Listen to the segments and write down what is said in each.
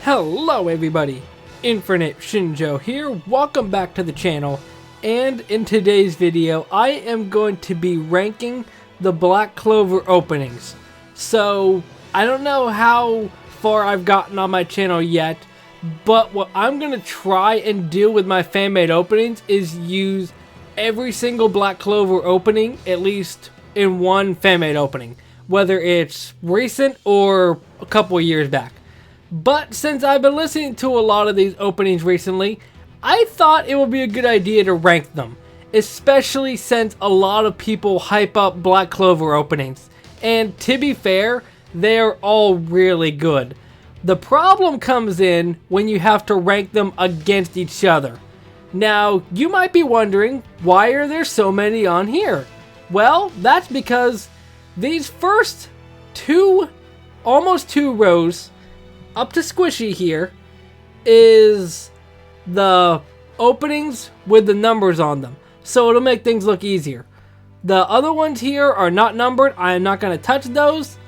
Hello everybody, Infernape Shinjo here, welcome back to the channel, and in today's video I am going to be ranking the Black Clover openings. So, I don't know how far I've gotten on my channel yet, but what I'm going to try and do with my fan-made openings is use every single Black Clover opening, at least in one fan-made opening, whether it's recent or a couple of years back. But since I've been listening to a lot of these openings recently, I thought it would be a good idea to rank them, especially since a lot of people hype up Black Clover openings, and to be fair, they're all really good. The problem comes in when you have to rank them against each other. Now, you might be wondering, why are there so many on here? Well, that's because these first almost two rows up to Squishy here is the openings with the numbers on them, so it'll make things look easier. The other ones here are not numbered. I am not going to touch those,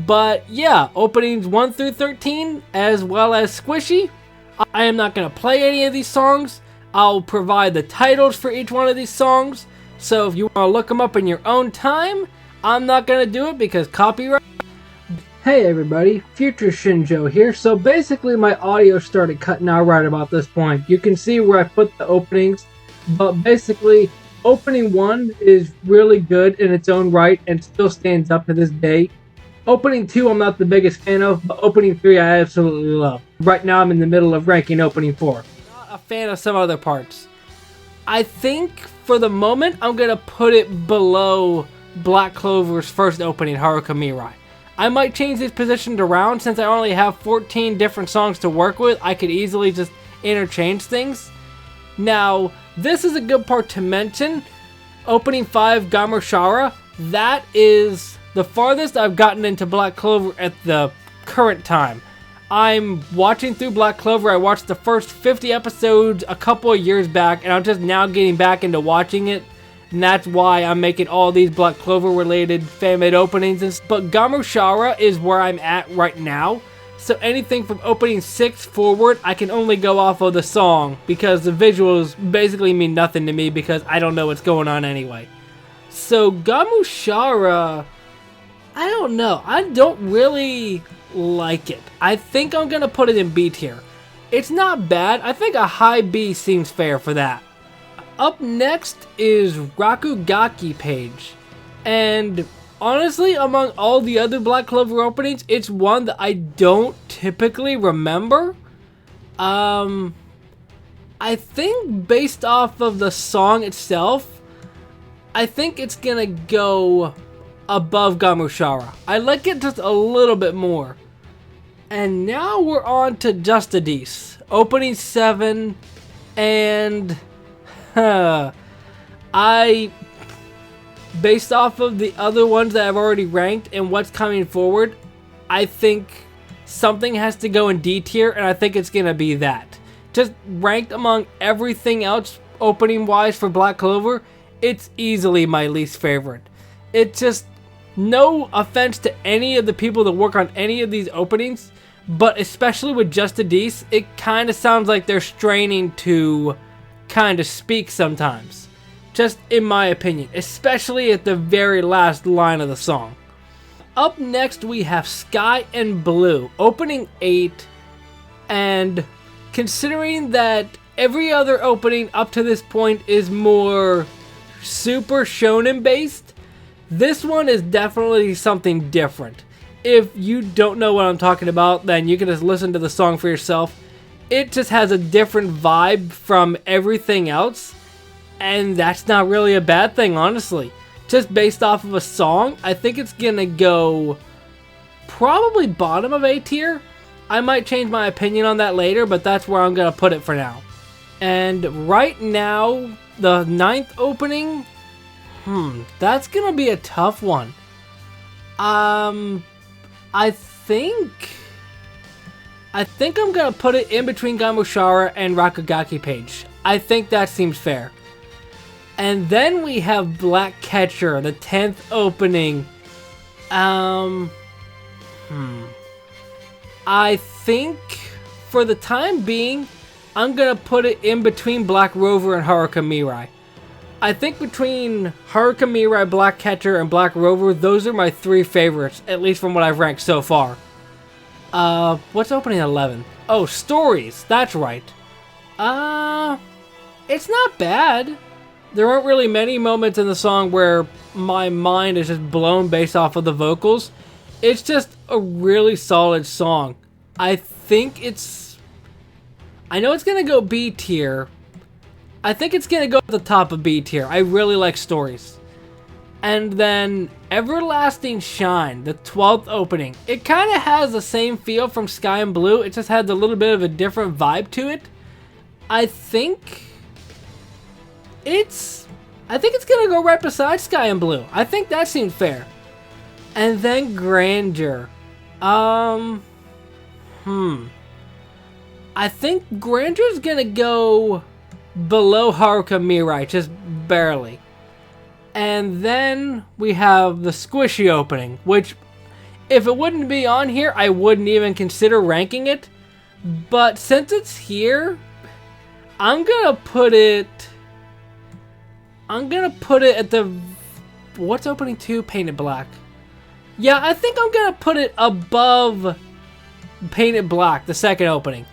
but yeah, openings 1 through 13 as well as Squishy. I am not going to play any of these songs. I'll provide the titles for each one of these songs, so if you want to look them up in your own time, I'm not going to do it because copyright. Hey everybody, Future Shinjo here. So basically my audio started cutting out right about this point. You can see where I put the openings, but basically opening 1 is really good in its own right and still stands up to this day. Opening 2 I'm not the biggest fan of, but opening 3 I absolutely love. Right now I'm in the middle of ranking opening 4. Not a fan of some other parts. I think for the moment I'm going to put it below Black Clover's first opening, Haruka Mirai. I might change these positions around since I only have 14 different songs to work with. I could easily just interchange things. Now, this is a good part to mention. Opening 5, Gamushara, that is the farthest I've gotten into Black Clover at the current time. I'm watching through Black Clover. I watched the first 50 episodes a couple of years back, and I'm just now getting back into watching it. And that's why I'm making all these Black Clover related fan-made openings. But Gamushara is where I'm at right now. So anything from opening 6 forward, I can only go off of the song, because the visuals basically mean nothing to me because I don't know what's going on anyway. So Gamushara, I don't know. I don't really like it. I think I'm going to put it in B tier. It's not bad. I think a high B seems fair for that. Up next is Rakugaki Page, and honestly, among all the other Black Clover openings, it's one that I don't typically remember. I think based off of the song itself, I think it's gonna go above Gamushara. I like it just a little bit more. And now we're on to Justadis, opening 7, and based off of the other ones that I've already ranked and what's coming forward, I think something has to go in D tier, and I think it's gonna be that. Just ranked among everything else opening wise for Black Clover, it's easily my least favorite. It's just, no offense to any of the people that work on any of these openings, but especially with Justadis, it kind of sounds like they're straining to kind of speak sometimes, just in my opinion, especially at the very last line of the song. Up next we have Sky and Blue, opening 8, and considering that every other opening up to this point is more super shonen based, this one is definitely something different. If you don't know what I'm talking about, then you can just listen to the song for yourself. It just has a different vibe from everything else, and that's not really a bad thing, honestly. Just based off of a song, I think it's gonna go probably bottom of A tier. I might change my opinion on that later, but that's where I'm gonna put it for now. And right now, the 9th opening, that's gonna be a tough one. I think I'm gonna put it in between Gamushara and Rakugaki Page. I think that seems fair. And then we have Black Catcher, the 10th opening. I think for the time being, I'm gonna put it in between Black Rover and Haruka Mirai. I think between Haruka Mirai, Black Catcher, and Black Rover, those are my 3 favorites, at least from what I've ranked so far. What's opening at 11? Oh, stories. That's right. It's not bad. There aren't really many moments in the song where my mind is just blown based off of the vocals. It's just a really solid song. I know it's gonna go B tier. I think it's gonna go at the top of B tier. I really like stories. And then Everlasting Shine, the 12th opening. It kind of has the same feel from Sky and Blue. It just has a little bit of a different vibe to it. I think it's gonna go right beside Sky and Blue. I think that seems fair. And then Grandeur. I think Grandeur's gonna go below Haruka Mirai, just barely. And then we have the Squishy opening, which, if it wouldn't be on here, I wouldn't even consider ranking it. But since it's here, I'm gonna put it at the... What's opening 2? Painted Black. Yeah, I think I'm gonna put it above Painted Black, the second opening.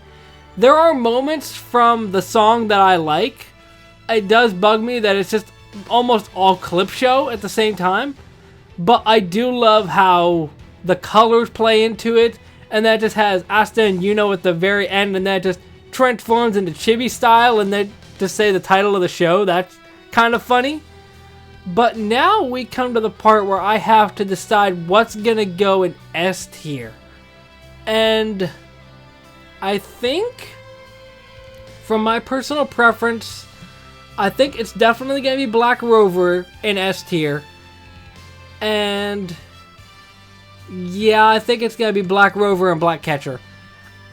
There are moments from the song that I like. It does bug me that it's just almost all clip show at the same time. But I do love how the colors play into it. And that just has Asta and Yuno at the very end. And that just transforms into Chibi style. And then just say the title of the show. That's kind of funny. But now we come to the part where I have to decide what's going to go in S tier. And I think, from my personal preference, I think it's definitely going to be Black Rover in S tier. And yeah, I think it's going to be Black Rover and Black Catcher.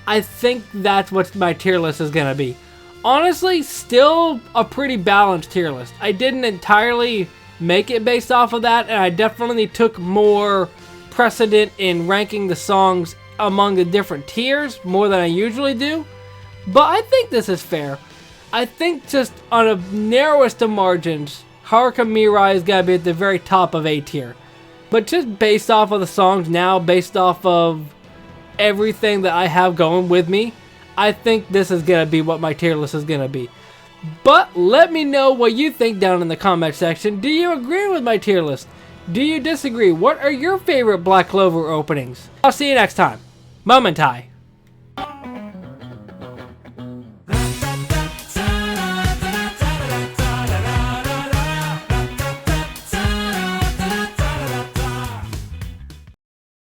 I think that's what my tier list is going to be. Honestly, still a pretty balanced tier list. I didn't entirely make it based off of that, and I definitely took more precedent in ranking the songs among the different tiers more than I usually do. But I think this is fair. I think just on a narrowest of margins, Haruka Mirai is going to be at the very top of A tier. But just based off of the songs now, based off of everything that I have going with me, I think this is going to be what my tier list is going to be. But let me know what you think down in the comment section. Do you agree with my tier list? Do you disagree? What are your favorite Black Clover openings? I'll see you next time. Momentai.